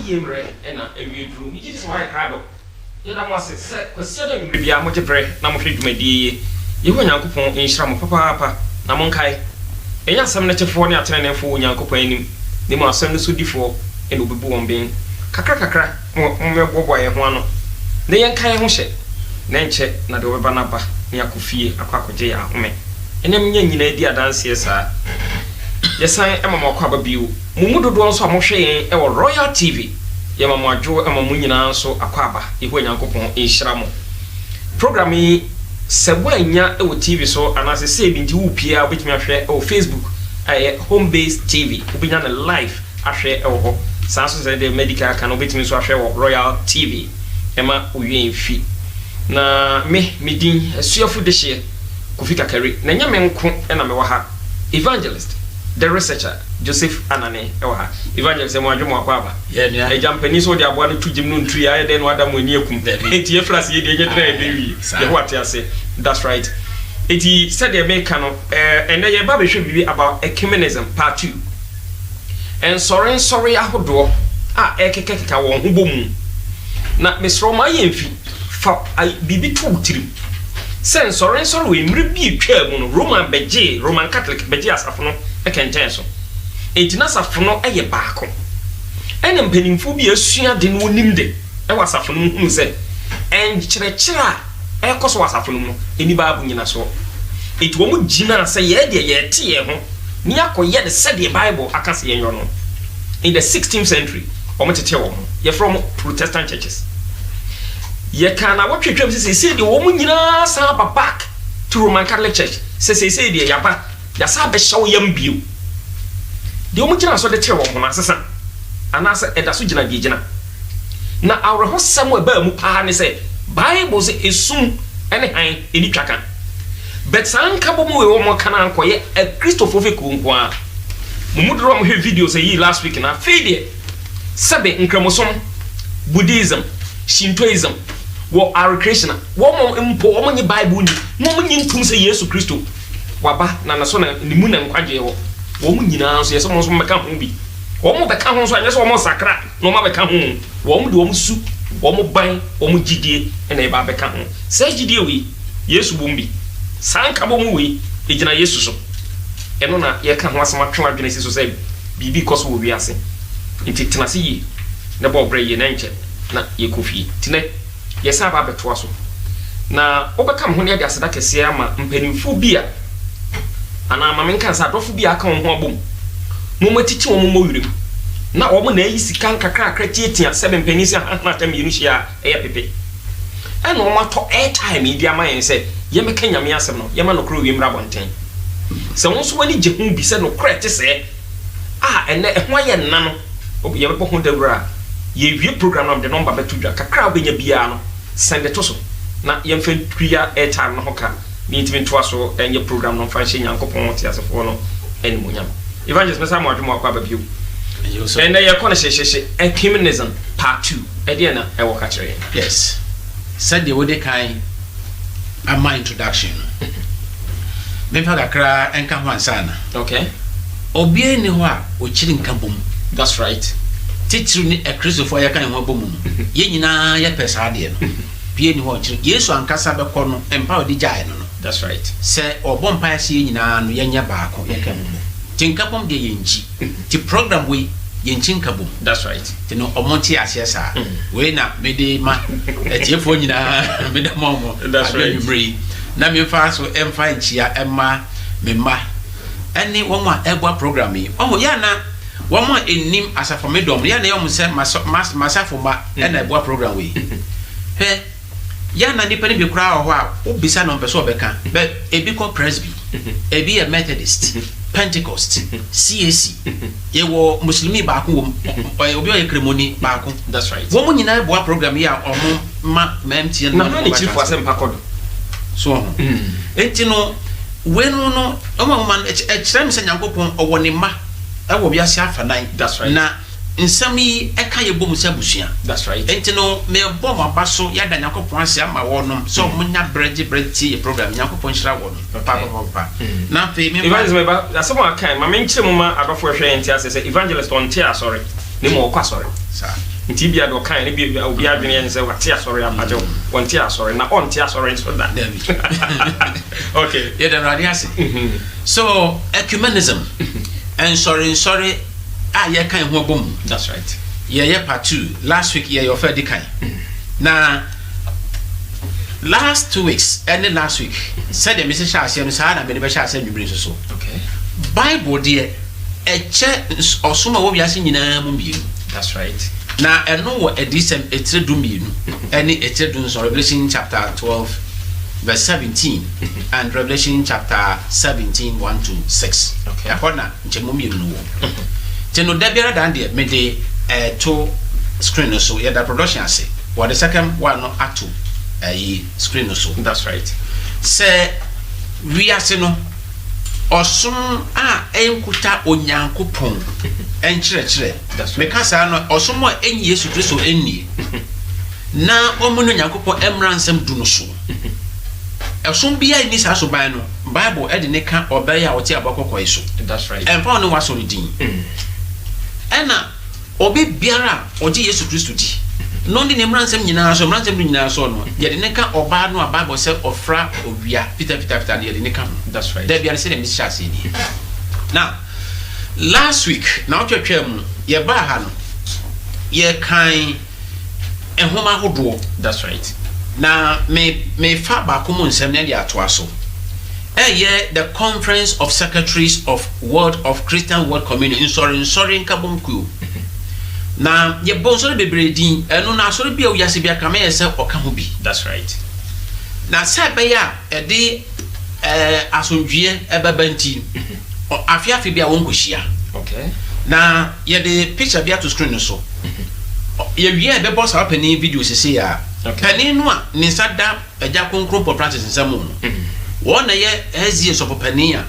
yemre ena ewiedru mi gidi so wa krado yeda mo ase se kwese da mi bia mo jebre na mo hwe dwumadi ye ho nyankopon enhyira mo papa na mo nkai enya asem na chefo ne atene nefo nyankopon anim ni mo asem no so difo ena obebu won ben kakra mo mebobo ye ho ano ne yen kan ho hye na enche na de obeba na ba ne akofie akwakoje ya home enem nya nyina di adanse esa yesan emama kwa babiu mumudodo nso amohwe yen e wo Royal TV yemama adwo emama nyina nso akwaba ehu nyankopon enhyira mo program yi sebwanya e wo TV so anase se bi nti wupia obetimi ahwe e wo Facebook aye home based TV obinya na live ahwe e wo ho sanso se de medical kan obetimi so ahwe wo Royal TV ema owie mfi na medin asuafo de hye kofika kari na nyame nko e na me wa ha evangelist the researcher Joseph Anane ewa evangelist mo adwo mo akwaba e jampani so de aboa no tujim no ntu ya de no adam ani akum enti e flas ye de nye tra e dewi ye what ya say that's right enti said the American no and ye ba be hwe bibi about ecumenism part 2 and sorry ahodo ekekeka won ho bom na mesro ma ye mfi fa bibi tu tirim sen sorry we mri bi twa mu no Roman Catholic beje asafo no ekenten so etina asafo no eye baako ene mpanimfo bi asua de no nimde e wasafo no hunu se en kyerɛkyerɛ ekoso wasafo no eni baabu nyina so eti wo mu gina se ye de ye te ye ho ni akoye de se de Bible akase ye no in the 16th century o motete wo ye from Protestant churches ye kana wo twetwam se de wo mu nyina sa back to Roman Catholic Church se de yaba ya sa be hyew yam bio de wo mu gina so de te wo ho na sesa anasa eda so gina de gina na awre ho sam we ba mu pa ne se Bible se esum ene han eni twaka but sanka bo mu we wo mo kana ankoye a Christopher fe kunko a mumudro mo he video say yi last week na fede sabe nkramosom Buddhism Shintoism wo are Krishna wo mo mpo wo nyi Bible ni mo nyi ntum se Yesu Kristo waba na so na nimu na nkwaje wo mo nyina so yeso mo so meka ho bi wo mo beka ho so anyeso wo mo sakra no ma beka ho wo mo de wo mo su wo mo ban wo mo gidie na e ba beka ho se gidie wi Yesu bombi sanka bo mu wi ejina Yesu so eno na ye ka ho asema twa adwene si so say bibi koso wo wi ase nti tenase yi na bo bre ye na nche na ye kofi tine ye sa ba beto so na obekam ho ne de aseda kese ama mpanimfo bia ana mamenka sa dofo bia aka ho abom mo matiti wo mo wirem na wo mo na yi sika nkakra tietia 7 penisi na tam yinu hia eye pepe ena wo mato airtime idi ama yen se ye meka nyame asem no ye ma no kro wi mra bonten se won so wani je hu bi se no kra te se ene ho aye nna no ye be ho dawura ye wie program am de number betu dwa kakra obenya bia no send it so na ye mfa tria airtime no hoka mi ntimi to aso enye program no fa hye nyankopon ti asefo no eni munyam evangelist mesa mo adwo akwa babiu and ye kona hye ecumenism part 2 ede na e wo ka kire yes said the wode kai ama introduction me fa kakra enka ho ansana okay obie ni ho a o chiri nka bom that's right titru ni e Christopher ya kan ho bom ye nyina ya pesa de no bie ni ho chiri Yesu ankasa be kɔ no empa odi jae no that's right se obom pa ya se nyina no yenya baako ye kan bom tinka bom de yenchi ti program we yenchi nka bom that's right ti no omonti ase sa we na me de ma etiefo nyina me da momo that's right na me fa so emfa nchia emma me ma eni wo a egwa program yi omo ya na wo mo enim asafo me dom ya na yo mo se masafo ma na egwa program we he ya na ni pani bi kura ho a obisa no mpeso obeka but ebi ko presby ebi a Methodist Pentecost CAC ye wo muslimi ba ko obi o kremoni ba ko that's right wo mo nyina egwa program yi a omo ma MTN na ni chief asem pakodo so enti no wenu no omo man ekirem se nyankopon owo ne ma ewo biase afanan that's right na nsami eka ye bom se busua that's right enti no me bom abaso ya da nyankopon ase ama wonom so munya breji ye program nyankopon hira wono papa na fe me evangelist ba asemo akan ma menkyere mu ma adofo hwe enti ase se evangelist on tia sorry ne mo kwa sɔre sa nti bia do kan ne bia obi adwene yen sɛ wate asɔre apajo wonte asɔre na onte asɔre nso da okay yeah then radi ase so ecumenism and sorry ah ye kan ho bom that's right yeah part 2 last week yeah your first kan na last 2 weeks and last week said the message share no sa na me be share nwumire so okay bible there eche osoma wo biase nyina mu bienu that's right na eno wo edisem etredum bienu ene etredum so Revelation chapter 12 verse 17 and Revelation chapter 17 1 to 6 okay akona nchemu bienu no wo teno da biara dan de me de to screen so yeah that production ase what the second one no ato screen so that's right say we ase no osom a enkuta onyankopon enkyerɛkyerɛ meka saa no osom a enyi Yesu Kristo enni na omuno nyankopon emransam du no so osom bia ni saa so ban no Bible e de ne ka obey a wote abakɔkɔe so that's right emfa no wasɔre din ɛna obi biara oje Yesu Kristo di no ndi ne mransam nyinaa so no ye de ne ka oba no a Bible say ofra owia Peter ye de ne ka that's right there biara say dem chase ni now last week na otwetwa mu ye ba ha no ye kan ehoma hodo that's right na me fa ba ko mu nsem na dia to aso the Conference of Secretaries of World of Christian World Community sorry nkabonku na ye bon so bebre din eno na so bia uyase bia kama ye se oka ho bi that's right na se be ya e de asondwie ebabanti afiafi bia won kohia okay na ye de picture bia to screen so ye wie be boss up any video sese ya pani no a ni sada eja konkro for practice nsamo no wona ye ezie so popani a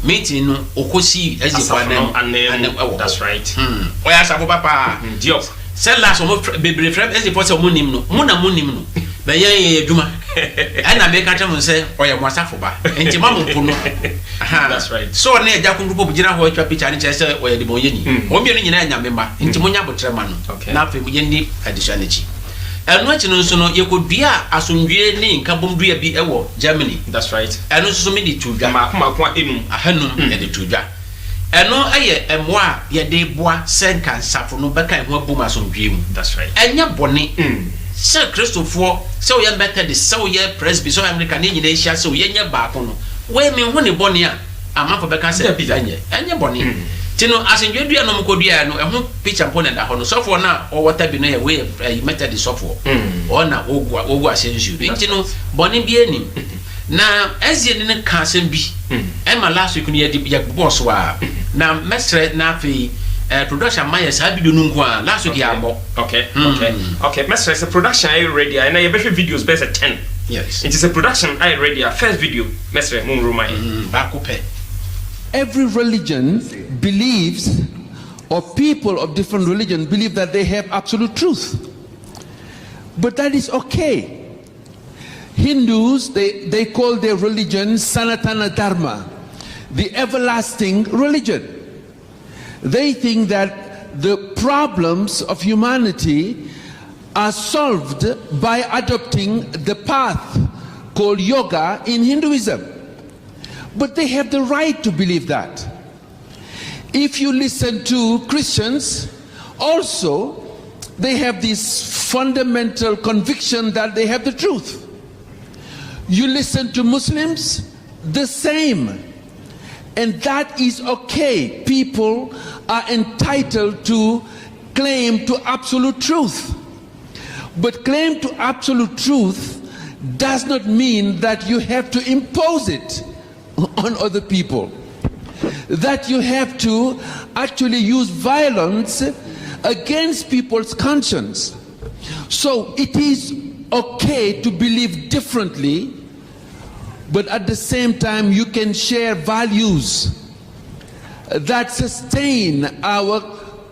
meeting no okosi ezie kwa na that's right oya sabo papa diop sella so bebre frem ezie for so monim no monim no be ye adwuma ana me ka tamo se oya mwasafo ba enti ma mpo no that's right so na eja konkro bugina ho atwa picture ni chese oya de bonye ni o bi no nyina anya memba enti monya botrema no na afi ye ni addition chi eno achi no so no yekodua asondwie ni nkabomdua bi ewo Germany that's right eno so me di tudwa makoma enum ahanum ye di tudwa eno aye emwa ye de boa senka nsafo no beka ho abom asondwie mu that's right enya bone se Christopher se o ye Methodist se o ye Presby so American ni nyina ehia se o ye nya ba ko no we me ho ne bone a amafo beka se enya bone tino asendwe dua no mkodua no eho picture mpo na da ho no sofo na o water bi no ye we Methodist sofo ona ogu asensu tino bone bi enim na ezie ne ka asem bi ema last week no ye boss wa na mestre na fi production mayes ha video no nko a last week ya mo okay mestre is a production I ready and I be videos best at 10 yes it is a production I ready first video mestre mun roma ba ko pe. Every religion believes, or people of different religions believe that they have absolute truth. But that is okay. Hindus, they call their religion Sanatana Dharma, the everlasting religion. They think that the problems of humanity are solved by adopting the path called yoga in Hinduism. But they have the right to believe that. If you listen to Christians, also, they have this fundamental conviction that they have the truth. You listen to Muslims, the same. And that is okay. People are entitled to claim to absolute truth. But claim to absolute truth does not mean that you have to impose it on other people, that you have to actually use violence against people's conscience. So it is okay to believe differently, but at the same time you can share values that sustain our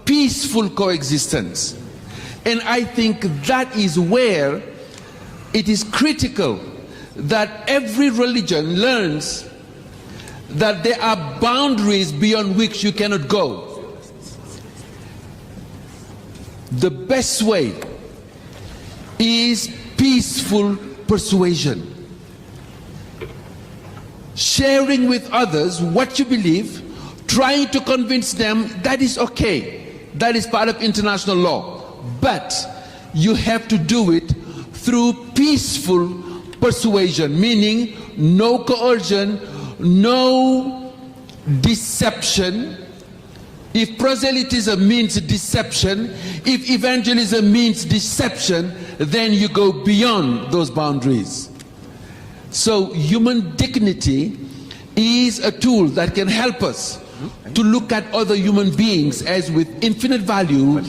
peaceful coexistence. And I think that is where it is critical that every religion learns that there are boundaries beyond which you cannot go. the best way is peaceful persuasion. Sharing with others what you believe, trying to convince them that is okay. That is part of international law. But you have to do it through peaceful persuasion, meaning no coercion, no deception. If proselytism means deception, if evangelism means deception, then you go beyond those boundaries. So human dignity is a tool that can help us to look at other human beings as with infinite value,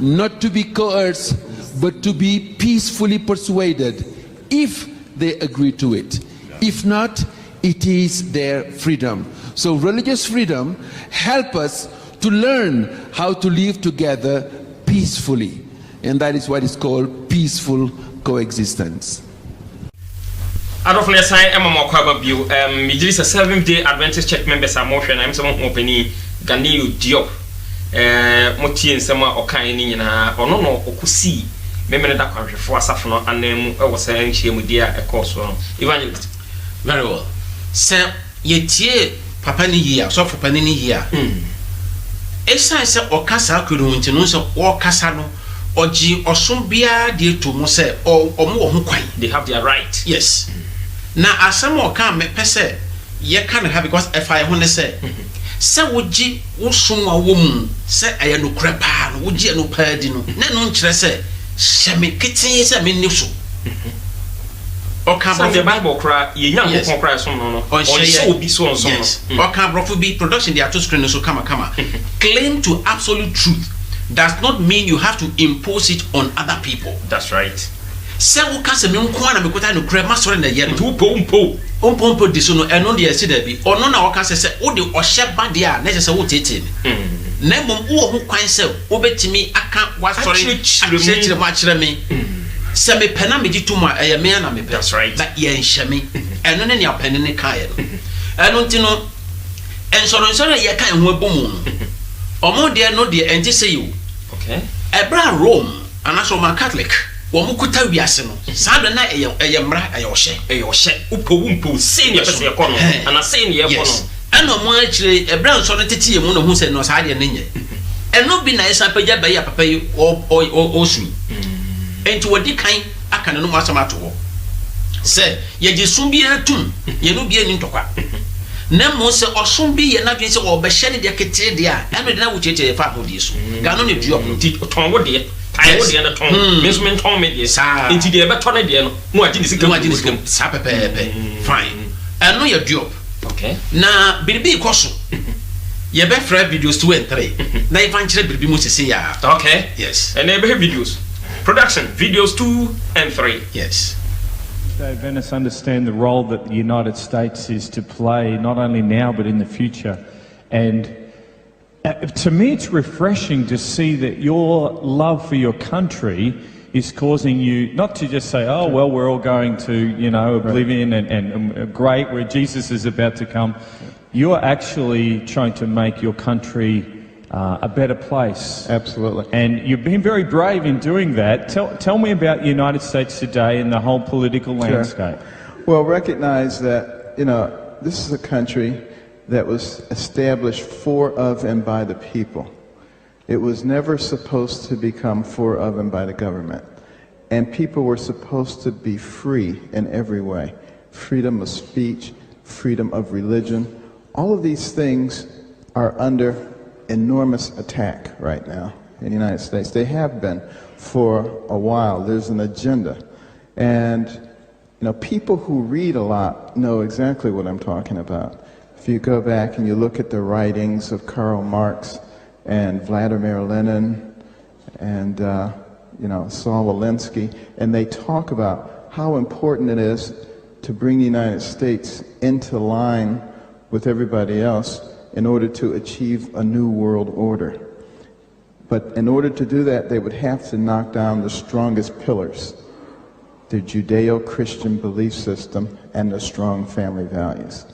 not to be coerced, but to be peacefully persuaded if they agree to it. If not, it is their freedom. So religious freedom helps us to learn how to live together peacefully. And that is what is called peaceful coexistence. Adolfo Lesai Emma Mokwaba Biu, Midris a 7th-day Adventist Church members are motion. I'm some opening Ganil Diop, Moti and Sama Okaini, or no, Okusi, Member that country for Safano, and then I was saying she would dear a course on evangelist. Very well. Sir, ye Papani here, so for Panini here. Esa se okasa kuru ntino so okasa oji osumbia de to mo se omo ho kwan. They have their right. Yes. Na asem oka me pese ye kan ha because if I ho ne se se woji wosum a wo mu se aye no kra pa no woji no pa di no na no nkire se hyeme keten se me ni so. Oka the Bible cry ye nyam ko cry so no on show be so on so. Oka brofo be production they are to screen so kama. Claim to absolute truth does not mean you have to impose it on other people. That's right. Se wo ka se me nko na me kota no kra ma sore na ye no pompo di so no eno de esi da bi ono na wo ka se wo de ohye ba de a na se wo tete ni na mom wo ho kwan se wo betimi aka wa sore chire mo akire me se me pena me ditum a ye me na me pe. That's right. That ye nhye me eno ne ne apene ne ka ye no eno ntino ensoro ye kan ho abomu no omo de no de enti say you okay ebra Rome anaso ma Catholic wo mu kuta wiase no sabe na eye mra eye ohye upowumpo sen ye pese ye kono ana sen ye kono ana mo akire ebra nso no tete ye mu no hu se no sa de ne nye eno bi na esa pagya ba ya papa yi o su enti wodi kan aka ne no mo asama to ho se ye gisum bi atum ye no bi ani ntokwa na mo se osun bi ye na dwen se wo be hye ne de kete de a eno de na wo cheche fa ho di so ga no ne duo ti ton wo de I would the ton, Missman Tom Media, into the Betonadian, no, I didn't see sa pepe. Fine. I know your job. Okay. Na Bibi Koso. Ye be friend videos 2 and 3. Na eventually Bibi must say ya. Okay. Yes. And they be videos. Production videos 2 and 3. Yes. Dave Venice understand the role that the United States is to play, not only now but in the future. And to me, it's refreshing to see that your love for your country is causing you not to just say, oh, well, we're all going to, oblivion and great, where Jesus is about to come. You're actually trying to make your country a better place. Absolutely. And you've been very brave in doing that. Tell me about the United States today and the whole political landscape. Sure. Well, recognize that, this is a country that was established for, of, and by the people. It was never supposed to become for, of, and by the government. And people were supposed to be free in every way. Freedom of speech, freedom of religion. All of these things are under enormous attack right now in the United States. They have been for a while. There's an agenda. And, people who read a lot know exactly what I'm talking about. If you go back and you look at the writings of Karl Marx and Vladimir Lenin and Saul Alinsky, and they talk about how important it is to bring the United States into line with everybody else in order to achieve a new world order. But in order to do that, they would have to knock down the strongest pillars, the Judeo-Christian belief system and the strong family values.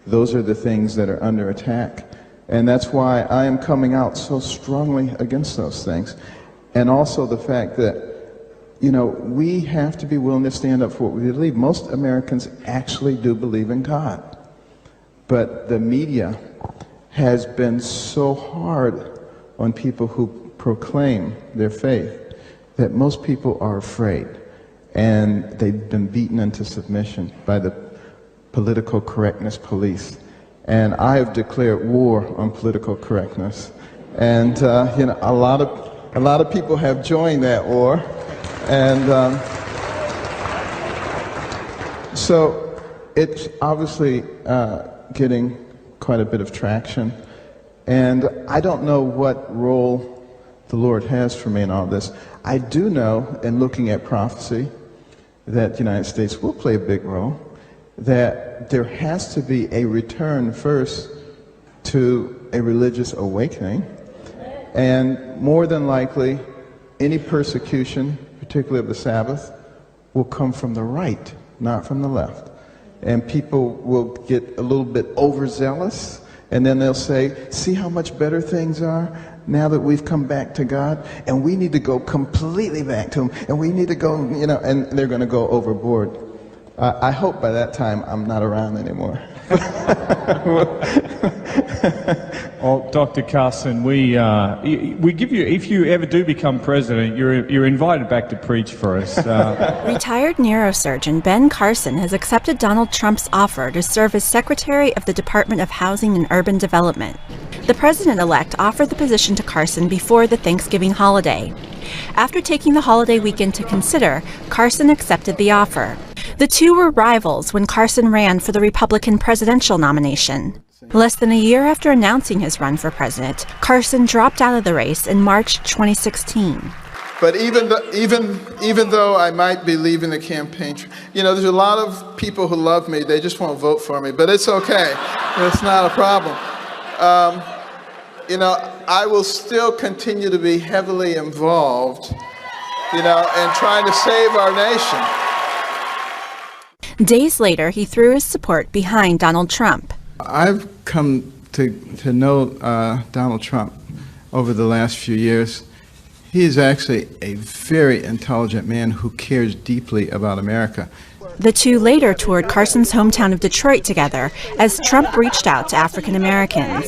Those are the things that are under attack. And that's why I am coming out so strongly against those things. and also the fact that, you know, we have to be willing to stand up for what we believe. Most Americans actually do believe in God. But the media has been so hard on people who proclaim their faith that most people are afraid. And they've been beaten into submission by the political correctness police. And I have declared war on political correctness. And, you know, a lot of people have joined that war. And so it's obviously getting quite a bit of traction. And I don't know what role the Lord has for me in all this. I do know, in looking at prophecy, that the United States will play a big role, that there has to be a return first to a religious awakening, and more than likely, any persecution, particularly of the Sabbath, will come from the right, not from the left. And people will get a little bit overzealous, and then they'll say, see how much better things are now that we've come back to God, and we need to go completely back to Him, and we need to go, you know, and they're going to go overboard. I hope by that time I'm not around anymore. Well, Dr. Carson, we give you, if you ever do become president, you're invited back to preach for us. Retired neurosurgeon Ben Carson has accepted Donald Trump's offer to serve as Secretary of the Department of Housing and Urban Development. The president-elect offered the position to Carson before the Thanksgiving holiday. After taking the holiday weekend to consider, Carson accepted the offer. The two were rivals when Carson ran for the Republican presidential nomination. Less than a year after announcing his run for president, Carson dropped out of the race in March 2016. But even though I might be leaving the campaign, you know, there's a lot of people who love me. They just won't vote for me, but it's okay. It's not a problem. You know, I will still continue to be heavily involved, you know, in trying to save our nation. Days later, he threw his support behind Donald Trump. I've come to know Donald Trump over the last few years. He is actually a very intelligent man who cares deeply about America. The two later toured Carson's hometown of Detroit together as Trump reached out to African Americans.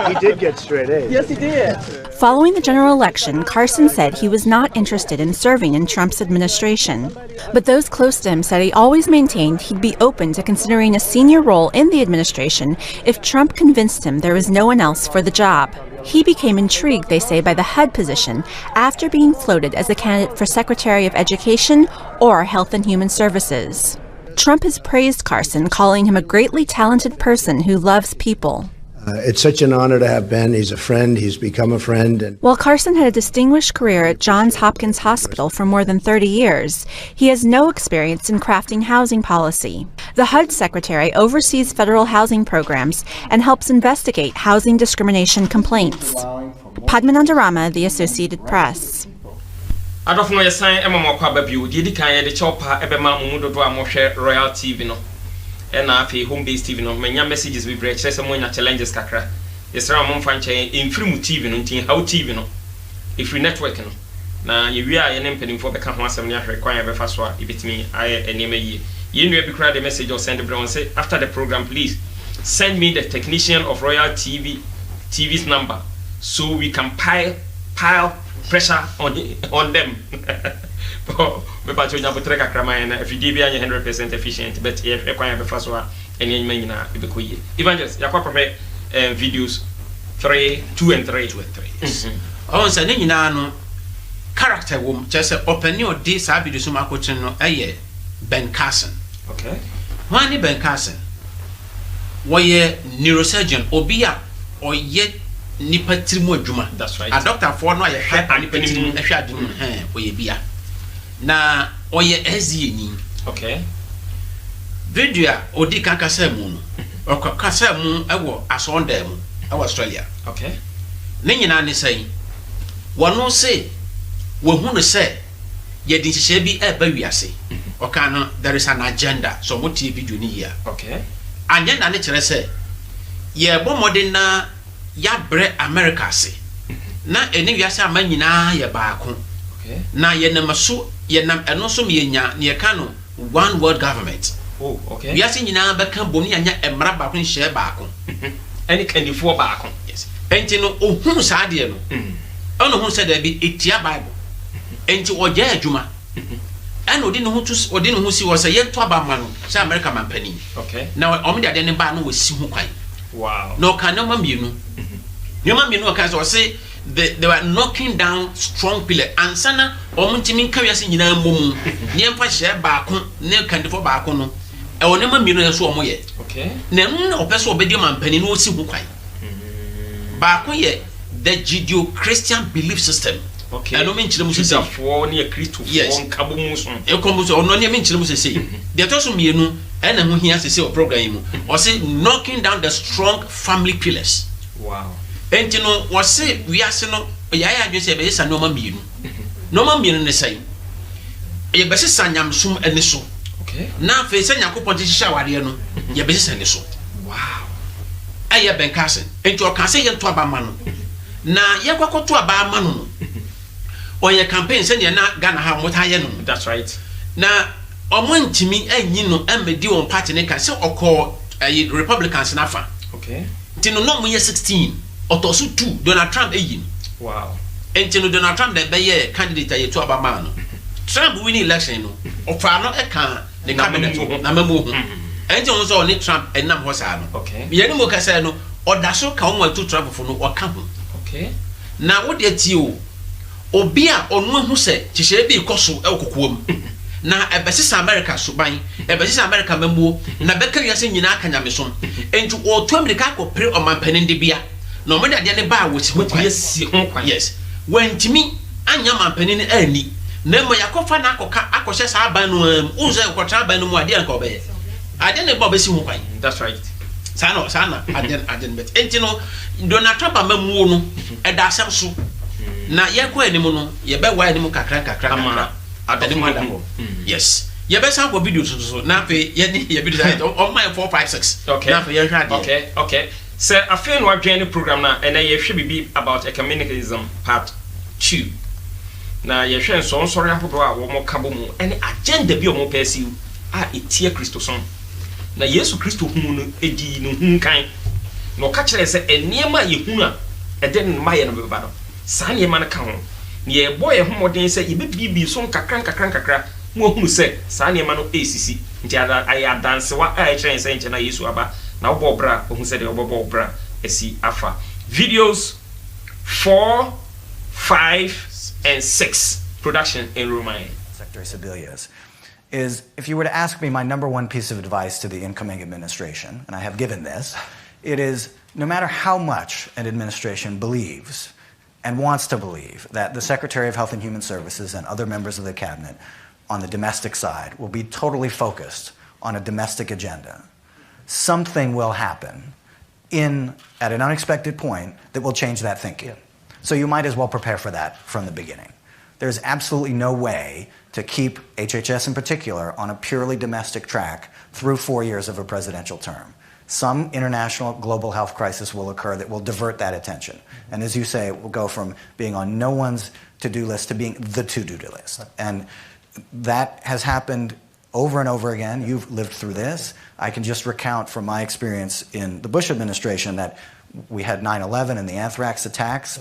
He did get straight A's. Yes, he did. Following the general election, Carson said he was not interested in serving in Trump's administration. But those close to him said he always maintained he'd be open to considering a senior role in the administration if Trump convinced him there was no one else for the job. He became intrigued, they say, by the HUD position after being floated as a candidate for Secretary of Education or Health and Human Services. Trump has praised Carson, calling him a greatly talented person who loves people. It's such an honor to have Ben. He's a friend. He's become a friend. And while Carson had a distinguished career at Johns Hopkins Hospital for more than 30 years, he has no experience in crafting housing policy. The HUD secretary oversees federal housing programs and helps investigate housing discrimination complaints. Padmanandarama, The Associated Press. Adolfo no yesan emamo kwa babio di kan ye de chopa ebema mu dodo amohwe Royal TV no na afi home based TV no menya messages we break say mo nya challenges kakra yesra mo mfa nchen infrimu TV no ntin how TV no ifri network no na ye wi a ye ne mpanimfo be ka ho asem ne ahwe kwan ye be fa so a ibetimi aye enema yi ye nua bi kra the message or send the say after the program please send me the technician of Royal TV's number so we can pile pressure on them. Me pa chonya bo treka krama na if you be 100% efficient but if e kwan be fa so a eni nyima nyina e be koyi evangelist yakwa prepare videos 3 2 and 3 on say nyina no character wom just open your day sa video so makochen no Ben Carson. Okay, wani Ben Carson woye neurosurgeon obia oye nipa trimu adwuma. That's right. A doctor for no ye hwe nipa trimu ehwe adwuma oye bia na oye ezieni. Okay, video odi kan kasa mu no okasa mu ewo asonda mu ewo Australia. Okay, ne nyina ne sai wono se wo hunu se ye di hye bi e ba wiase oka no there is an agenda so mo tie video ni here. Okay, agenda ne kire se ye bo modern na ya bre America se na ene wiase ama nyinaa ye baako na ye nam so ye nam eno so me nya ne ka no one world government. Oh, okay. Wiase nyinaa beka bom ne anya emra baako nhye baako any candifo baako. Yes, enti no ohun saa de no ono hu se da bi etia bible enti oja adwuma and odi no hu si wo se ye to aba ma no se America man pani. Okay. Na omo de ne ba no wasi hu kwan. Wow. No kan no mamienu. No mamienu kan so say they were knocking down strong pillar ansana omo ntimi nka wiase nyina mom. Ne emfa hye ba ko ne kandifo ba ko no. E woni mamienu ye so omo ye. Okay. Na no opeso obedi man pani no osi hu kwan. Ba ko ye the Judeo-Christian belief system. Okay. I don't mean chile musu say for near Christo for nkabo muso. E kombo so ono ne mean chile musu say. The toso mienu e na hu hia say o program mu. O say knocking down the strong family pillars. Wow. Enti no wo say wiase no ya adwe say be yesa no ma mienu. No ma mienu ne say. E be sesa nyamsum ene so. Okay. Na fe say yakopon ti hihya ware no, ye be sesa ne so. Wow. Aye Ben Carson. Enti o kan say ye to abama no. Na ye kwakoto abama no. On your campaign send you na Ghana ha mota no. That's right. Na omo ntimi anyi no emedi on party ne kan say okọ Republicans na fa. Okay. Nti no mo ye 16 otoso 2 Donald Trump eyi. Wow. Nti no Donald Trump be ye candidate aye to abama no. Trump win election no. Ofa no e kan the cabinet na memo hu. Nti on so on Trump enam ho sa no. Okay. Ye ni mo ka say no odaso ka on to Trump fo no o ka ho. Okay. Na wo de ti o obia onu hu se chihye bi ikoso ekokuom na ebesisa America so ban ebesisa America membo na beka wiase nyina aka nyamesom enti o to America akopre o mampanin de bia na o mede ne ba wo si ho kwan. Yes, wantimi anya mampanin ani na mo yakofa na akoka akohye sa ban no unze ekotra ban no mu ade anka obeye ade ne ba besi ho kwan. That's right. Sana ade bet enti no Donald Trump amamu no eda asem so na yekwa enimu no yebe wa enimu kakra ama ademu adamo. Yes, yebe san ko video so na fe ye ni ye video on my 456. Okay. Na fe ye hwade. Okay. So afei no adwen program na ena ye hwe bibi about ecumenism part 2. Na ye hwe nso nsori ahodo a wo mo kabo mu ene agenda bi o mo pesi a etie Kristo son. Na Yesu Kristo hu no edi no hu kan. No ka kire se eniema ye hu a eden ma ye no beba no. Sa niema na ka ho. Ne ye boy homoden se ye bibi so nkakra mo hu se sa niema no esisi. Nti aya dance wa a kire se nche na Yesu aba na wo bra o hu se de wo bra esi afa. Videos 4, 5 and 6 production in Romania. Secretary Sebelius, is if you were to ask me my number one piece of advice to the incoming administration, and I have given this, it is no matter how much an administration believes and wants to believe that the Secretary of Health and Human Services and other members of the cabinet on the domestic side will be totally focused on a domestic agenda, something will happen at an unexpected point that will change that thinking. So you might as well prepare for that from the beginning. There's absolutely no way to keep HHS in particular on a purely domestic track through 4 years of a presidential term. Some international global health crisis will occur that will divert that attention. And as you say, it will go from being on no one's to-do list to being the to-do list. And that has happened over and over again. You've lived through this. I can just recount from my experience in the Bush administration that we had 9/11 and the anthrax attacks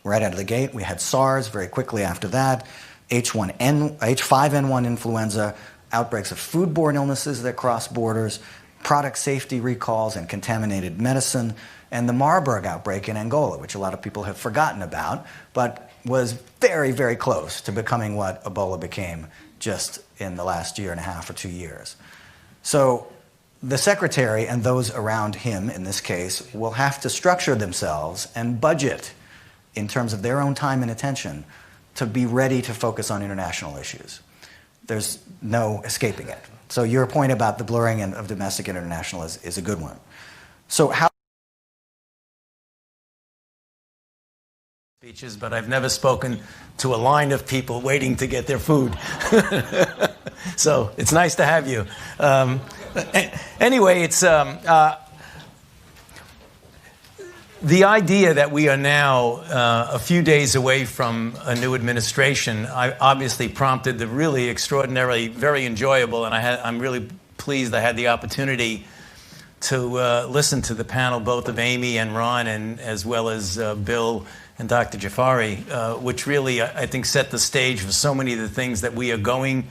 right out of the gate. We had SARS very quickly after that, H5N1 influenza, outbreaks of foodborne illnesses that cross borders, product safety recalls and contaminated medicine, and the Marburg outbreak in Angola, which a lot of people have forgotten about, but was very, very close to becoming what Ebola became just in the last year and a half or 2 years. So the secretary and those around him, in this case, will have to structure themselves and budget in terms of their own time and attention to be ready to focus on international issues. There's no escaping it. So your point about the blurring of domestic and international is a good one. So how speeches, but I've never spoken to a line of people waiting to get their food. So it's nice to have you. Anyway, it's The idea that we are now a few days away from a new administration obviously prompted the really extraordinary, very enjoyable, and I'm really pleased I had the opportunity to listen to the panel, both of Amy and Ron, and as well as Bill and Dr. Jafari, which really, I think, set the stage for so many of the things that we are going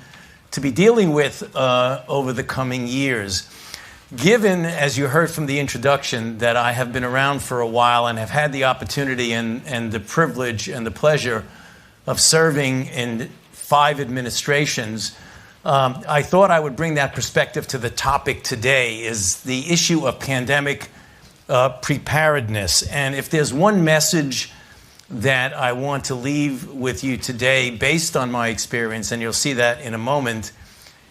to be dealing with over the coming years. Given, as you heard from the introduction, that I have been around for a while and have had the opportunity and the privilege and the pleasure of serving in 5 administrations, I thought I would bring that perspective to the topic today, is the issue of pandemic preparedness. And if there's one message that I want to leave with you today, based on my experience, and you'll see that in a moment,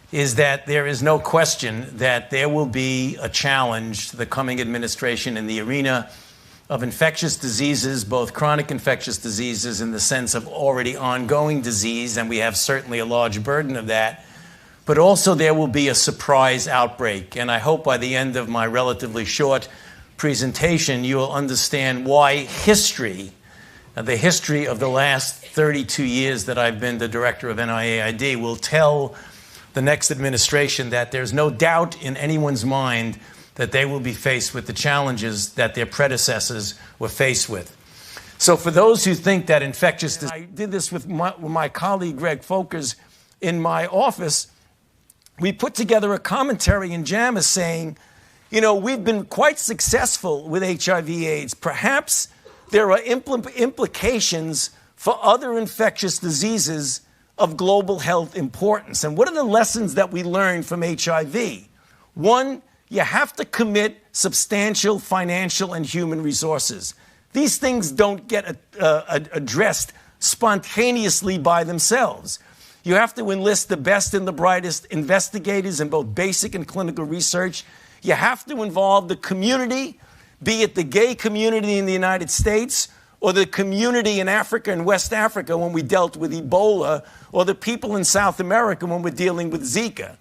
is that there is no question that there will be a challenge to the coming administration in the arena of infectious diseases, both chronic infectious diseases in the sense of already ongoing disease, and we have certainly a large burden of that, but also there will be a surprise outbreak. And I hope by the end of my relatively short presentation, you will understand why history, the history of the last 32 years that I've been the director of NIAID, will tell the next administration that there's no doubt in anyone's mind that they will be faced with the challenges that their predecessors were faced with. So for those who think that infectious disease, I did this with my colleague Greg Folkers in my office. We put together a commentary in JAMA saying, you know, we've been quite successful with HIV/AIDS. Perhaps there are implications for other infectious diseases of global health importance. And what are the lessons that we learned from HIV? One, you have to commit substantial financial and human resources. These things don't get addressed spontaneously by themselves. You have to enlist the best and the brightest investigators in both basic and clinical research. You have to involve the community, be it the gay community in the United States, or the community in Africa and West Africa when we dealt with Ebola, or the people in South America when we're dealing with Zika.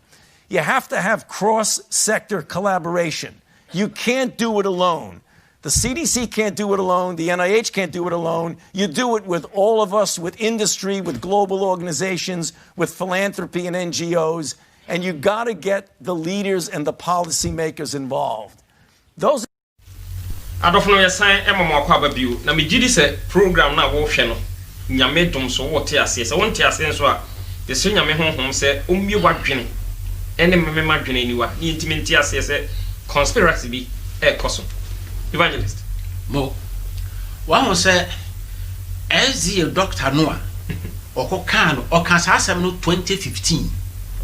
You have to have cross-sector collaboration. You can't do it alone. The CDC can't do it alone. The NIH can't do it alone. You do it with all of us, with industry, with global organizations, with philanthropy and NGOs, and you got to get the leaders and the policymakers involved. Those adofo no yesan emamo akwa babio na megidi se program na wo hwe no nyame dom so wo te ase se won te ase nso a de se nyame honhom se ommie wadwene ene meme madwene niwa ni intimate ase se conspiracy bi koso evangelist mo wa ho se as a doctor no a okoka no okasa asem no 2015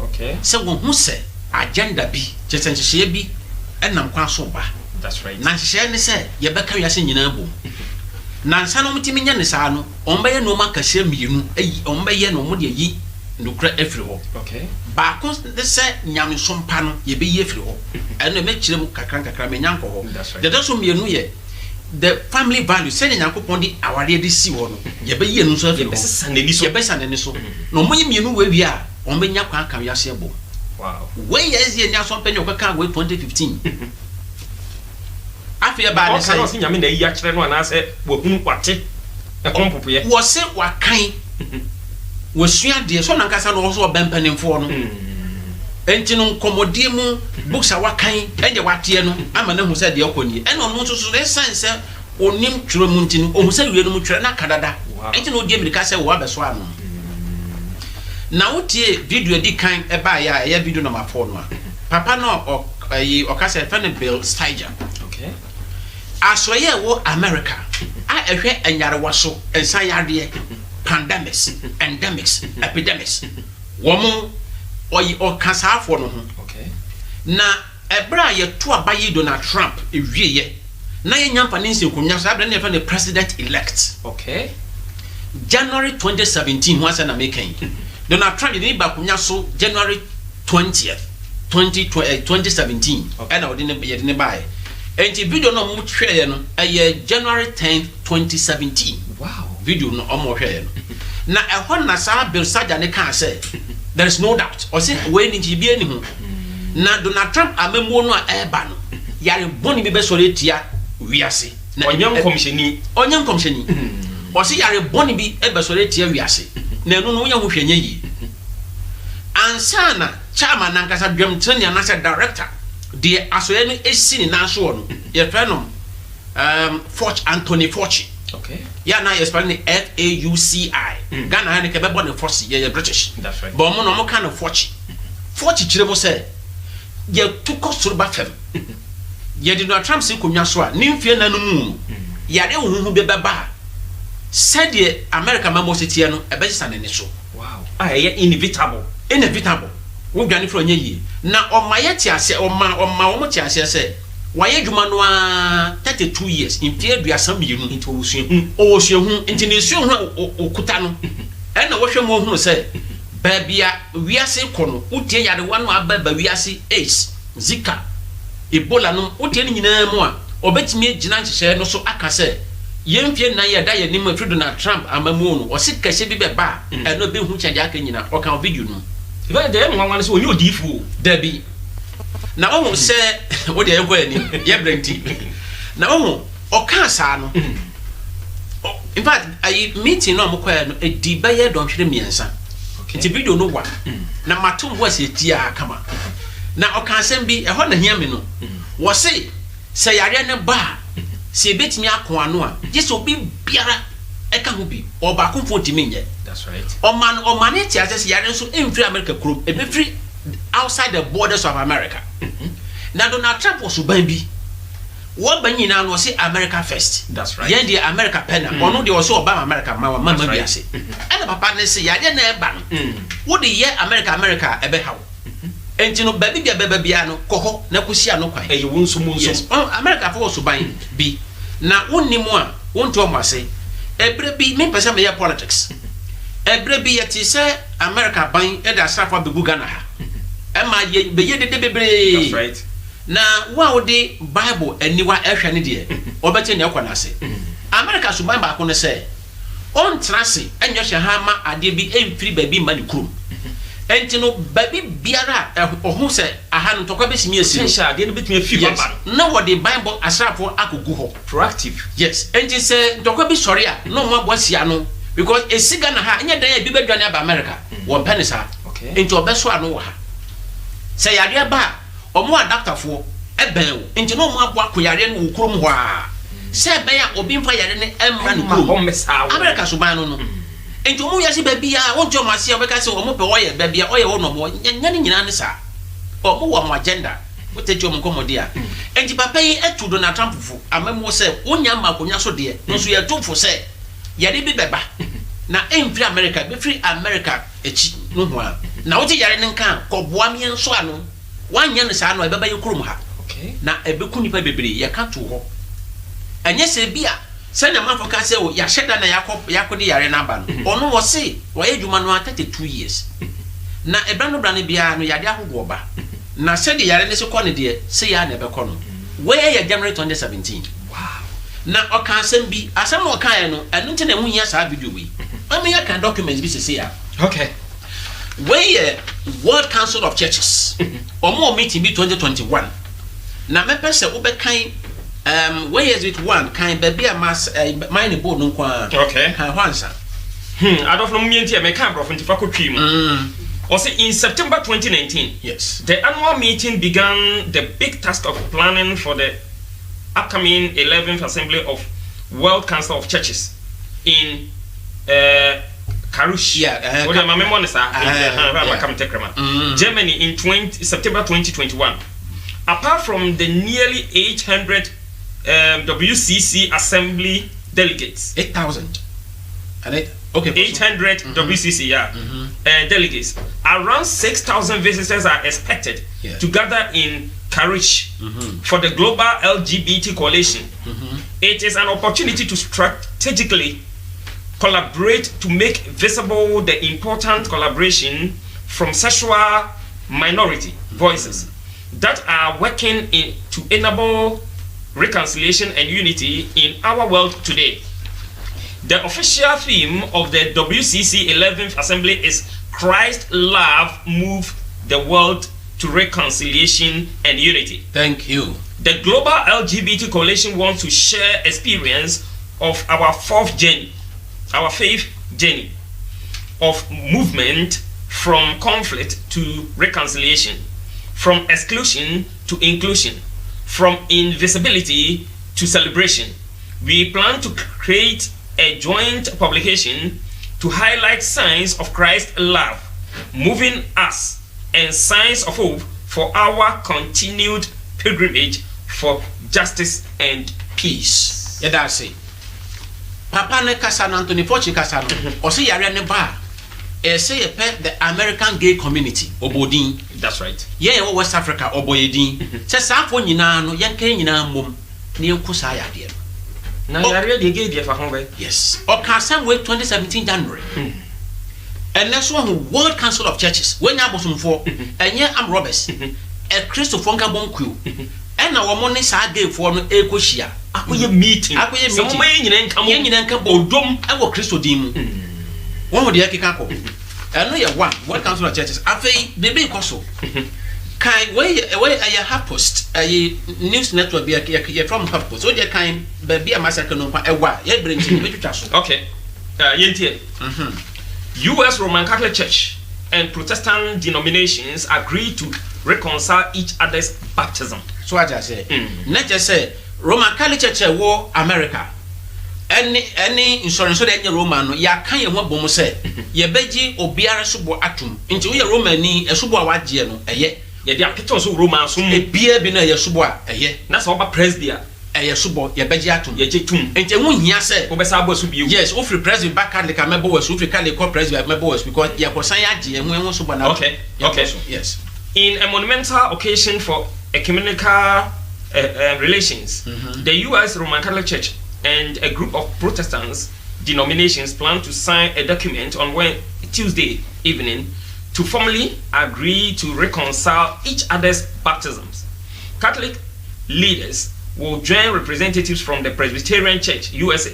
okay se wo hu se agenda bi chesenchehye bi enam kwa so ba. That's right. Na share ne say ye beka wiase nyina bom. Na nsa no mtimi nya ne saa no, ombaye no makase mienu, ombaye no mo de yi ndukra afiri ho. Okay. Ba ko ne say nyame sompa no ye be yi afiri ho. Eno me kire mu kakra me nyanko ho. De do so mienu ye the family value say nyankopon di aware de si ho no. Ye be yi enu so afiri ho. Ye be sanani so. No mo yi mienu we wi a, ombenya kwa aka wiase bom. Wow. When yes ye nya sompa nyo kaka we 2015. Afia ba ne say o nyame na yi akire no ana se wo hunu kwate e kompopo ye wo se wakan wo sua de so na nkasa no so bempanimfo no enti no komodie mu books a wakan enje wate no ama na hu se de okoni e no no so so le sense onim twiro mu ntini o hu se wie no mu twiro na kadada enti no die mirika se wo abeso ano na wotie video di kan e ba ya video number 4 no papa no okasa fe ne Bill Stiger. Okay. Asoye wo America a ehwe enyarewa so ensan yade pandemics endemics epidemics womo oyi okasafo no ho. Okay. Na ebra ye to abayi Donald Trump ewieye na ye nyampa ne nsenkunya so abra ne fa ne president elect. Okay. January 2017 who asa na mekan Donald Trump ni ba kunya so January 20th 2017 and I didn't buy. And the video no much share no January 10th 2017. Wow. Video no omo share no. Na ehon na sa Bill Stiger ne kan say there is no doubt. O say we ni bi ani ho. Na Donald Trump amemo no a eba no. Yare boni bi be sori tia wiase. onyam komsheni osi yare boni bi ebesore tie wiase na enu no nya ho hwenye yi ansana chama nankasa dwam tani anasa director de asoye no esi ni nanso no ye fenom Anthony Fauci. Okay. Yeah, now you're spelling Fauci. Ghana had a kebab on the Fauci, yeah, British. That's right. But no kind of Fauci. Fauci Chirebo said, you took us to the bathroom. You did not Trump say, Kunyaswa, Nymphia Nanu. Yade who be baba. Said the American Mamositiano, a best and initial. Wow. Inevitable. Inevitable. We're going for a year. Now, on my yetia say, on my omotia say, why you man 32 years in fear do some you into ocean into the soon or kutano and the ocean won't say baby we are say kono utia ya the one baby we are say ace zika ebola no utia ni na mo a obetimi gina share no so aka say yemfie na ya da ya nim afri Donald Trump amamu no o se kase bi be ba and no be hu chaja aka nyina o kan video no even dey nwanwan so onye odifu dabi na omo se wo de ekwa ani ye brenti na omo o kan sa no in fact I meeting no mo kwa no edi ba ye don hwere miensa nti video no wa na matum wo se tia kama na o kan sem bi e ho na hia me no wo se yare ne ba se betimi akon ano a je se obi biara e ka ho bi o ba kon fo timi nye. That's right. O man e tia se yare so emfiri America krom e be free outside the borders of America. Now Donald Trump was ubanbi. What banyina no say America first. That's right. Yen the America penna. Ono de also Obama America mama bi ase. And papa ne say yade na eba no. Wo de ye America ebe hawo. Enti no baby bia no koho na kusia no kwan. E wonso monso. Yes. America for was uban bi. Na wonni mu a wonto mo ase. Ebre bi me pese me ye politics. Ebre bi ye ti say America ban e da safa bebu Ghana ha. Emma ye be ye de bebre. That's right. Na wa odi Bible aniwa ehwe ne de obete ne ekwana ase America so ban ba ko ne se on trase enyo hye ha ma ade bi emfiri ba bi ma ne krum enti no ba bi biara ohu se aha no tokwa be simi esi sha ade no betumi afi baba na wo de Bible asrafo akogu ho proactive. Yes enti se tokwa bi sori a no mo abosia no because esiga na ha enya dan ya bi bedwane aba America wo pene sa enti obeso ano wo ha se yade ba omo adapter fo eben nti no mo aboa koyare no ukrom ho a se ben ya obi mfa yare ne emra no krom America so ban no nti omo yase ba bia wonjo masia be ka se omo pe oye ba bia oye wo no mo nya ne nyina ne sa omo wo mo agenda wotejo mo komodi a nti papa yi etu Donald Trump fo amemo se wonya makonya so de no so ye tumfo se yare bi beba na emfri America be free America echi no ho a na wote yare ne nka ko boa mi enso ano wanya ne sa no ebeba yekrum ha na ebeku nipa bebre ye ka to ho anye se bia se na manfo ka se o ya sheda na yakode yare na ba no ono wo se wo ye dwuma no 32 years na ebra no bra ne bia no yade ahogo ba na se de yare ne se ko ne de se ya na ebekọ no we ye January 2017 wow na o kan sem bi asem o kan no enu nti na mu hia sa video wi am ya kan documents bi se ya okay we World Council of Churches omo meeting bi 2021 na me pese wo be kan where is it one kan be bia mass mine board no kwa okay kan hwansa I don't know me me kan bro funti fakotwi mu also in September 2019 yes the annual meeting began the big task of planning for the upcoming 11th assembly of World Council of Churches in Karush. Yeah, what am I memory Germany in September 2021. Apart from the nearly 800 WCC assembly delegates, 8,000 and 800 WCC delegates, around 6,000 visitors are expected to gather in Karush for the global LGBT coalition. It is an opportunity to strategically collaborate to make visible the important collaboration from sexual minority voices that are working to enable reconciliation and unity in our world today. The official theme of the WCC 11th Assembly is Christ Love Move the World to Reconciliation and Unity. Thank you. The global LGBT coalition wants to share experience of our faith journey of movement from conflict to reconciliation, from exclusion to inclusion, from invisibility to celebration. We plan to create a joint publication to highlight signs of Christ's love, moving us, and signs of hope for our continued pilgrimage for justice and peace. Yeah, that's it. Papa ne kasa na Anthony Fauci kasa no. Osi yare ne ba. Say the American gay community obodin. That's right. Yeah, West Africa oboyedin. Say safo nyina no yenka nyina mom ne yenko sa yade no. Na yare de gay dia fa ho be. Yes. O ka some way 2017 January. And next one World Council of Churches. When ya bosomfo enye am Roberts. A Christopher nka bonku. And na wo mo ne sa gay for no ekohia. Akoye meeting. So mo nyina nka bodom e wo Christo din mu. One of the Akika ko. No ya one World Council of Churches. Afei bebe koso. Kind way I have post a news network be a from have post. So they kind be a massacre no pa e wa ye bring to. Okay. Yentie. US Roman Catholic Church and Protestant denominations agreed to reconcile each other's baptism. So I just say, not just say Roman Catholic Church war America. Any insurance so that Roman ya kan ye ho bom say ye beji obiara subo atum nti wo ye Roman ni esubo a waje no eye ye dia picture so Roman so e bia bi na ye subo a eye na so ba president eye subo ye beji atum ye je tum nti wo hia say wo be sa bo so bi yes wo free president back Catholic member was wo free Catholic president member was because ye kosan ya je ho subo na okay yes in a monumental occasion for ecumenical relations the US Roman Catholic Church and a group of Protestant denominations plan to sign a document on Tuesday evening to formally agree to reconcile each other's baptisms. Catholic leaders will join representatives from the Presbyterian Church USA,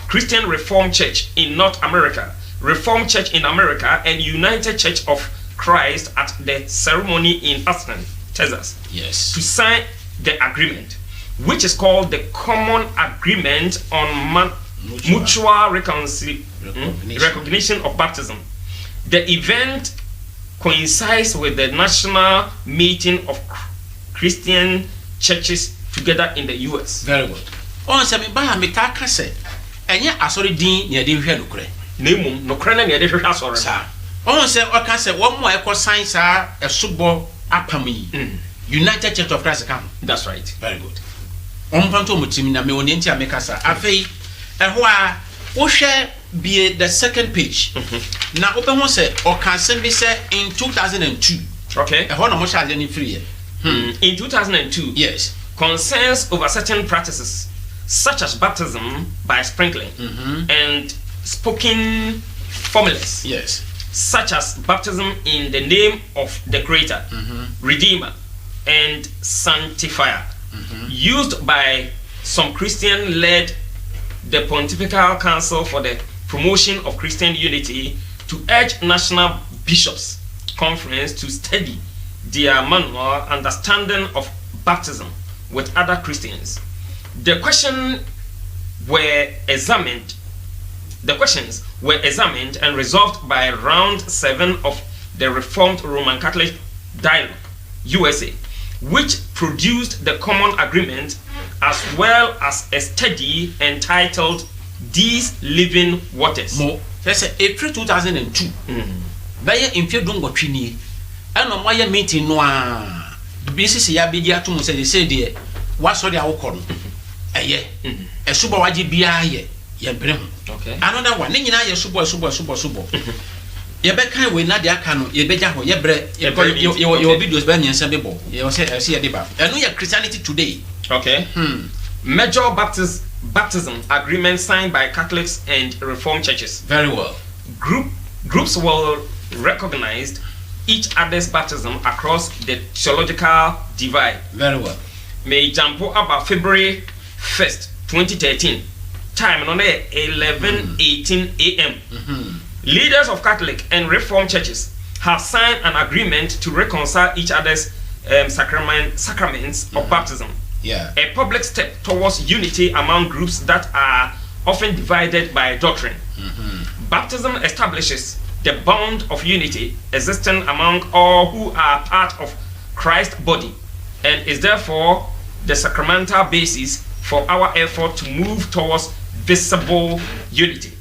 Christian Reformed Church in North America, Reformed Church in America, and United Church of Christ at the ceremony in Austin, Texas, yes, to sign the agreement, which is called the Common Agreement on Mutual Recognition of Baptism. The event coincides with the national meeting of Christian churches together in the US. Very good. On se me ba me ta ka se enye asori din ne de hwe nokre. Na emum nokre na ne de hwe asori. Sa. On se o ka se wo mo ekọ sa esubo apam yi. United Church of Christ come. That's right. Very good. Ompanto mutimi na me woni ntia me kasa afei ehwo a wo hwe be the second page na open say o kan sem be say in 2002 okay ehwo na mo sha ni free in 2002 yes concerns over certain practices such as baptism by sprinkling and spoken formulas yes such as baptism in the name of the creator redeemer and sanctifier used by some Christian led the Pontifical Council for the Promotion of Christian Unity to urge National Bishops Conference to study their manual understanding of baptism with other Christians. The questions were examined and resolved by round 7 of the Reformed Roman Catholic Dialogue USA, which produced the common agreement as well as a study entitled These Living Waters. Mo, that's April 2002. Baye imfe don gwatwini. Eno mo ya meeting no a. BCC ya bi dia to mo say de wasori awokọ no. Eye. Esubo waje bia ye brɛ ho. Okay. Another one, ne nyina ye subo. Ye be kan we na de aka no ye beja ho ye brɛ ye videos ba nyansa be bo. Ye say ye de ba. Eno ye Christianity Today. Okay. Major baptism agreement signed by Catholics and Reformed churches. Very well. Groups will recognize each other's baptism across the theological divide. Very well. May jump about February 1st, 2013. Time on 11:18 a.m. Leaders of Catholic and Reformed churches have signed an agreement to reconcile each other's sacraments of baptism a public step towards unity among groups that are often divided by doctrine. Baptism establishes the bond of unity existing among all who are part of Christ's body and is therefore the sacramental basis for our effort to move towards visible unity.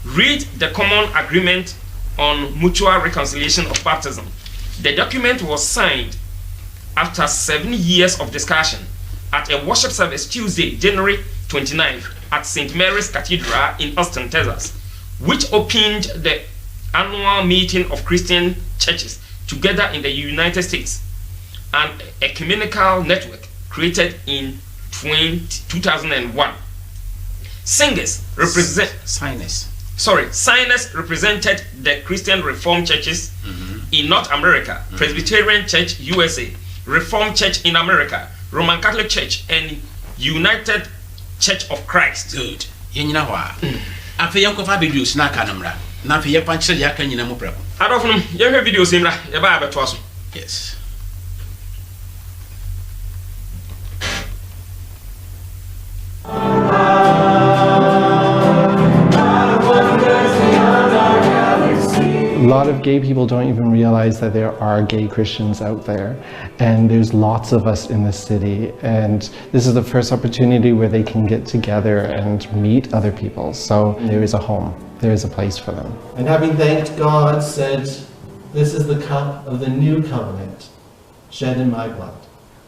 Read the Common Agreement on Mutual Reconciliation of Baptism. The document was signed after 7 years of discussion at a worship service Tuesday, January 29th at St. Mary's Cathedral in Austin, Texas, which opened the annual meeting of Christian churches together in the United States, an ecumenical network created in 2001. Signers represented the Christian Reformed churches in North America, Presbyterian Church USA, Reformed Church in America, Roman Catholic Church, and United Church of Christ. Good. After you have video snack anamra. Now for your punch ya can you prep. I don't know, you have videos in the Bible to us. Yes. A lot of gay people don't even realize that there are gay Christians out there, and there's lots of us in the city, and this is the first opportunity where they can get together and meet other people. So there is a home, there is a place for them. And having thanked God, said, "This is the cup of the new covenant, shed in my blood."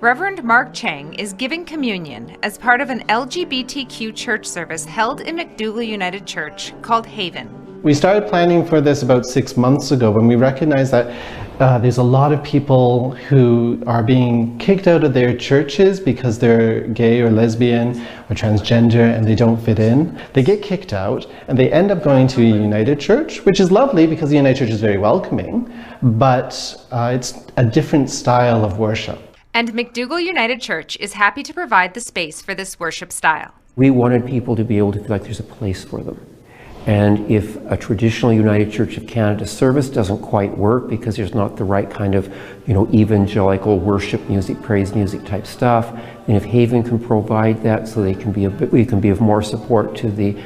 Reverend Mark Chang is giving communion as part of an LGBTQ church service held in McDougall United Church called Haven. We started planning for this about 6 months ago when we recognized that there's a lot of people who are being kicked out of their churches because they're gay or lesbian or transgender and they don't fit in. They get kicked out and they end up going to a United Church, which is lovely because the United Church is very welcoming, but it's a different style of worship. And McDougall United Church is happy to provide the space for this worship style. We wanted people to be able to feel like there's a place for them. And if a traditional United Church of Canada service doesn't quite work because there's not the right kind of, evangelical worship music, praise music type stuff, then if Haven can provide that so we can be of more support to the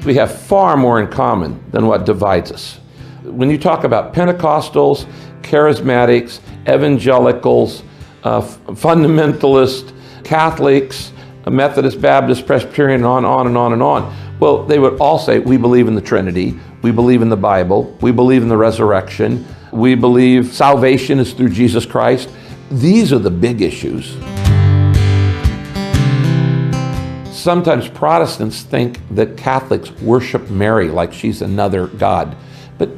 We have far more in common than what divides us. When you talk about Pentecostals, charismatics, evangelicals, fundamentalist, Catholics, Methodist, Baptist, Presbyterian, on and on and on. Well, they would all say, we believe in the Trinity, we believe in the Bible, we believe in the resurrection, we believe salvation is through Jesus Christ. These are the big issues. Sometimes Protestants think that Catholics worship Mary like she's another God, but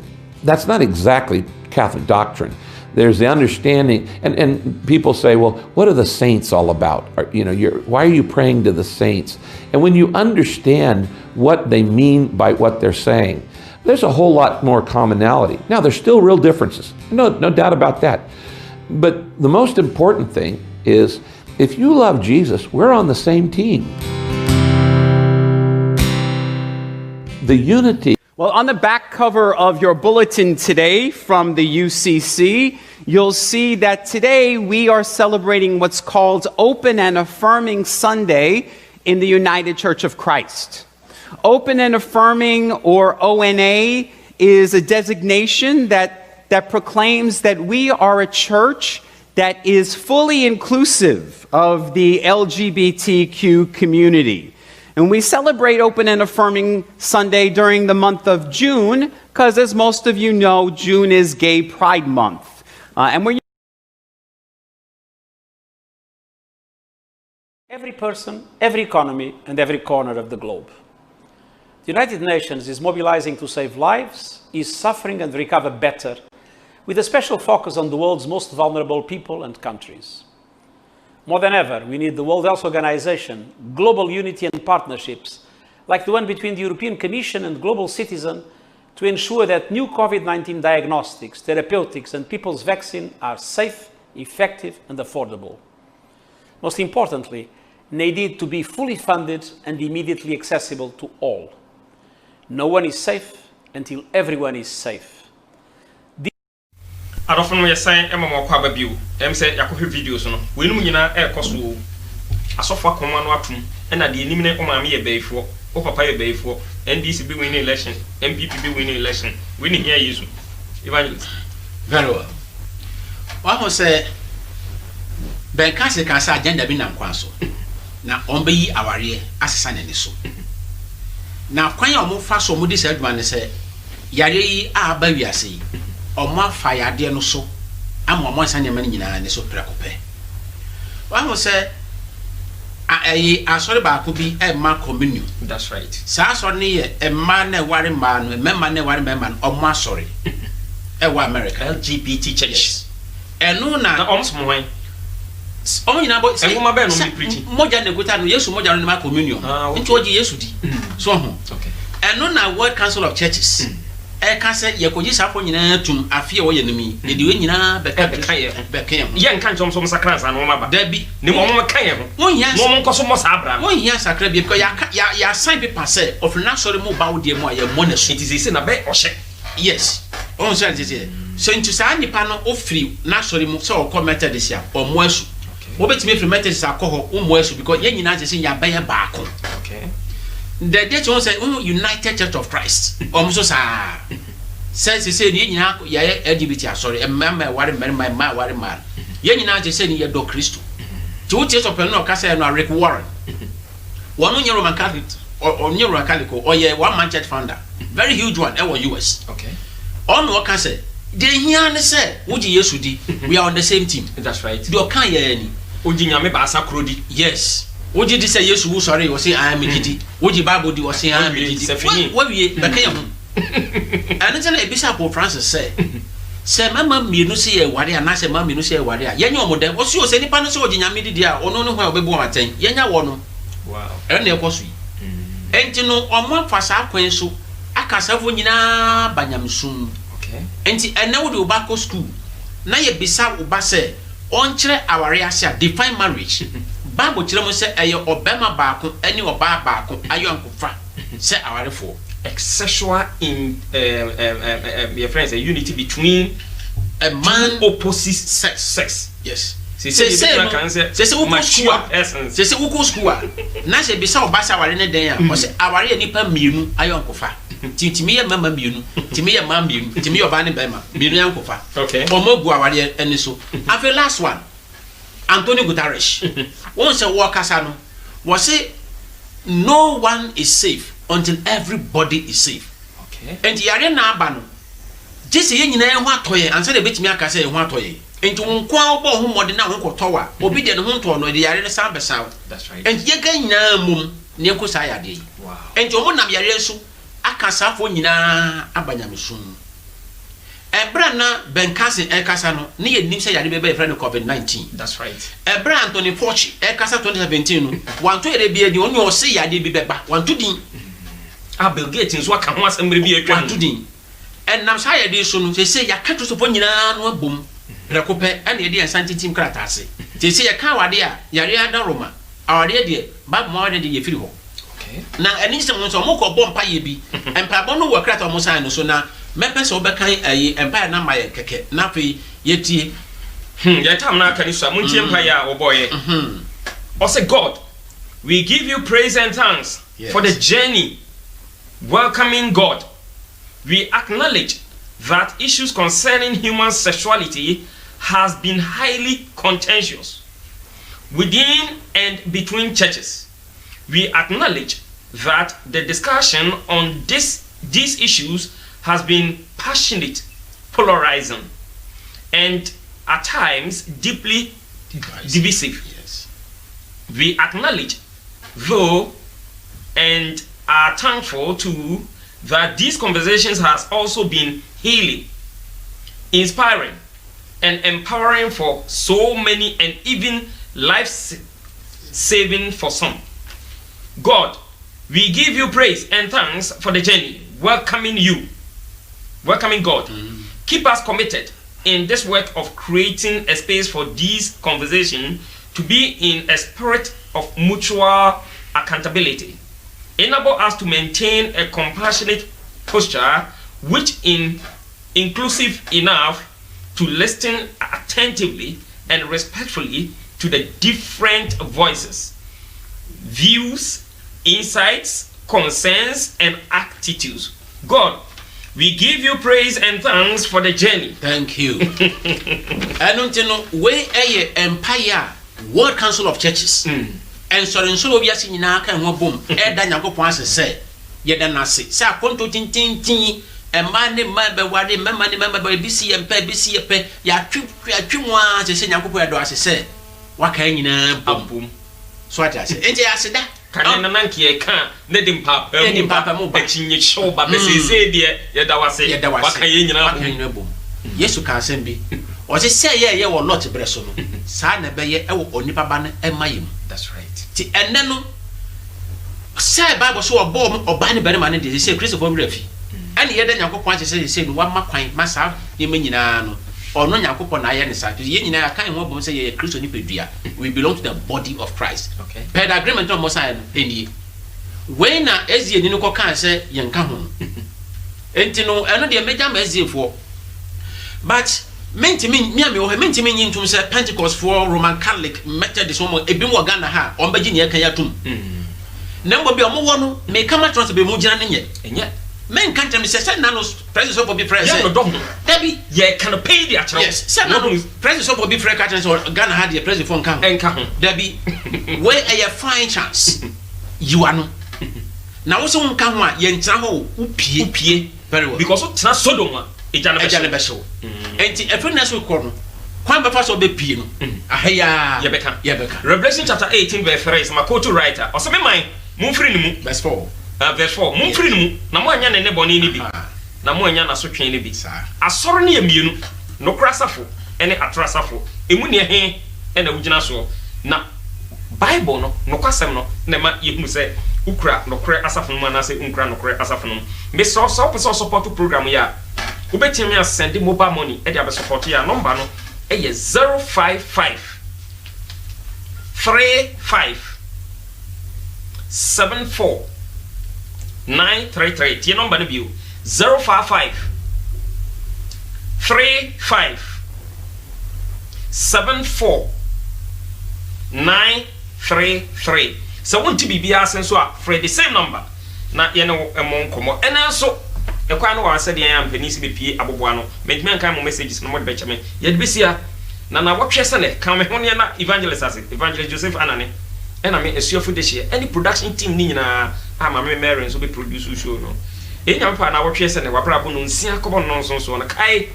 that's not exactly Catholic doctrine. There's the understanding, and people say, well, what are the saints all about? Why are you praying to the saints? And when you understand what they mean by what they're saying, there's a whole lot more commonality. Now, there's still real differences, no doubt about that. But the most important thing is, if you love Jesus, we're on the same team. The unity. Well, on the back cover of your bulletin today from the UCC, you'll see that today we are celebrating what's called Open and Affirming Sunday in the United Church of Christ. Open and Affirming, or ONA, is a designation that proclaims that we are a church that is fully inclusive of the LGBTQ community. And we celebrate Open and Affirming Sunday during the month of June, because as most of you know, June is Gay Pride Month. Every person, every economy, and every corner of the globe. The United Nations is mobilizing to save lives, ease suffering, and recover better, with a special focus on the world's most vulnerable people and countries. More than ever, we need the World Health Organization, global unity and partnerships, like the one between the European Commission and Global Citizen, to ensure that new COVID-19 diagnostics, therapeutics, and people's vaccine are safe, effective, and affordable. Most importantly, they need to be fully funded and immediately accessible to all. No one is safe until everyone is safe. adofo no yesan ema mo kwa ba bio em say yakohwe videos no we num nyina e koso asofo akoma no atum na de enim ne o maame ye beifo o papa ye beifo NDC be winning election MPP be winning election we ni here yesu evangelist very well wa ho say ben ka se agenda bi na nkwa so na on be yi aware asesa ne so na kwan ya mo fa so mo di se aduma ne se yare yi a ba wiase yi omo afa yade no so ama omo nsa nyama nyina ne so prekope wa ho se asori ba ko bi e ma communion. That's right. Sa asori ne ye e ma na ware ma no memma na ware memma no omo asori e wa America LGBT church eno na omo so mo wan omo nyina bo se ngoma be no me preach moja ne kuta no Yesu moja no ma communion nti oji Yesu di so ho okay eno na World Council of Churches e ka se ye koji safo nyina tum afie wo ye nimi e de we nyina be ka ye ye nka nchom so sakransa no ma ba da bi ni mo mo ka ye ho won hia mo mo nkoso mo sa abra won hia sakra bi because ya sign paper say of na sorry mo ba wo de mo ya mo na so it is say na be ohye yes on say it so ntu sa nipa no ofiri na sorry mo so o committed this year o mo asu wo betime free method sa akọ o mo asu because ye nyina say ya ba ya ba akọ okay the date on say United Church of Christ so sa say ni nyina ya LGBT sorry emma ware ma ware ma ye nyina say ni ye do Christo ti wo tie so pe no ka say no Rick Warren one on Roman Catholic or Roman Catholic or ye one man church founder very huge one e US okay on no ka say de hia ne say wo ji Yesu di we are on the same team. That's right. Do kan ye ni oji nyame ba asa krodi yes woji di say Yesu wo sorry wo say I am gidi woji Bible di wo say I am gidi wo wie be kan ye ho and then Bishop Francis say mama mienu say e ware ana say mama mienu say e ware a yenya omo dem wo so say nipa no say oji nyame di a ono no ho obebu aten yenya wo no wow e na ekoso yi enti no omo fasa kwen so akasafo nyina banyamsum okay enti ene wo de obako school na ye bisa oba say on kire aware ase define marriage Bible kire mo say eye obema baako eni oba baako ayonkofa say awarefo sexual in your friends a unity between a man opposite sex yes say uko school na say bisa obasa aware ne den a o say aware nipa mienu ayonkofa timi ye mama mienu timi ye mama mienu timi ye oba ne bema mienu yankofa okay omogu aware eni so after last one Antonio Guterres won say work kasa no was say no one is safe until everybody is safe okay and yare na aba no jese ye nyina ho atoye ansa de betimi aka say ho atoye enti wonkwa obo ho mode na ho kotowa obi de ne ho nto no de yare ne san besaw that's right and ye ga nyina mum ne enkosa yade yi wow enti omo nam yare so aka safo nyina abanyamesum ebra na benkase ekasa no ne ye nim say yare bebe friend COVID-19 that's right ebra Anthony Fauci ekasa 2017 no wanto ere bia di onye o say yade bi beba wanto din Bill Gates nso aka ho asem bi atwa wanto din enam sa yade so no say ya ka to so nyina no abom rekope ene de ensanti team krata ase say ya ka wade a yare ada Roma awade de ba mo wade de ye firi ho okay na eni se mo so mo ko bom pa ye bi empa bo no wo krata mo san no so na mepe so be kan ayi empire na maye keke na fe yetie ya tam na aka ni so mun tie empire a wo boye o say God we give you praise and thanks for the journey welcoming God we acknowledge that issues concerning human sexuality has been highly contentious within and between churches we acknowledge that the discussion on these issues has been passionate, polarizing, and at times deeply divisive. Yes. We acknowledge, though, and are thankful too, that these conversations has also been healing, inspiring, and empowering for so many, and even life-saving for some. God, we give you praise and thanks for the journey, welcoming God. Keep us committed in this work of creating a space for these conversations to be in a spirit of mutual accountability. Enable us to maintain a compassionate posture which is inclusive enough to listen attentively and respectfully to the different voices, views, insights, concerns, and attitudes. God, we give you praise and thanks for the journey. Thank you. I don't know where a empire World Council of Churches and so we are seeing now can one boom. Daniel Ponce say, Yedanasi, Sa Ponto Tin. And money, member, what the member by BC and pay, ya trip one to say Yakupo, as I said, what can you know? Boom. So I said, and I said that. Can Nanki can't let him papa, betting your show, but say, dear, yet I was saying, what can you know? Yes, you can send me. Or say, yeah, you will not breast on. Sana Bay, or Nipaban and Mayim. That's right. And then, say Bible so a bomb or Banny Berman, they say Christopher Refi. And yet, then Yakupo said, one more point, Massa, you mean, or no Yakupo Nayan side. Yen, I can't want to say a Christian Nipedia. We belong to the body of Christ. Okay. Per the agreement of Mosiah, any. When as you know, can say, Yankahu. And to know another major message for. But meant to mean, meant to mean to say Pentecost for Roman Catholic, Methodist woman, a bimo Ghana ha, on Virginia Kayatum. Number be a more may come at once to be Mujan yet, and yet. Men can't tell me, say, Nanos, President of the President. Debbie, ye can pay the actual. Yes, Nanos, President of the President or Ghana had the President from Kang. And Kang, Debbie, where a fine chance. You are no. Now, also come one, Yentraho, Upie, very well. Because it's not Sodoma, it's an vessel. And a friend will call. Quite before so be Pino. Ahaya, Yebeka. Revelation chapter 18, verse 3 is my co-to writer. Or some of mine, move free, verse 4. Verse 4. Mumfrinu, na mo anya ne boni ni bi. Na mo anya na so twen ni bi. Asoro ne amienu, no krasafo, ene atrasafo. Emu ne he ene wugina so. Na Bible no kwasem no na ma yehunu se ukra no kre asafo no na se unkra no kre asafo no. Me so support program ya. Ubetimi a send mobile money e dia be support ya number no e ye 055 35 74 933. Your number view 055 35 74 933. So want to be asking so for the same number. Na you know among komo. And also e kwa no wa said the am penisi be pie aboboano. Make me kan mo messages no mo be cheme. Ye be sia na wotwe se ne kan me ho ne na evangelist Joseph Anane. And I mean, a few this year, any production team, Nina, I'm a Mary, so be produce show. No, in your part, our chess and our problem, see a couple nonsense on a kai.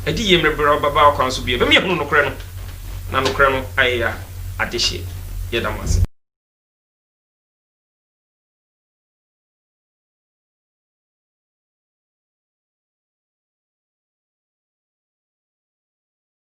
A DM Baba council be a no crano, I addition. Yet I must.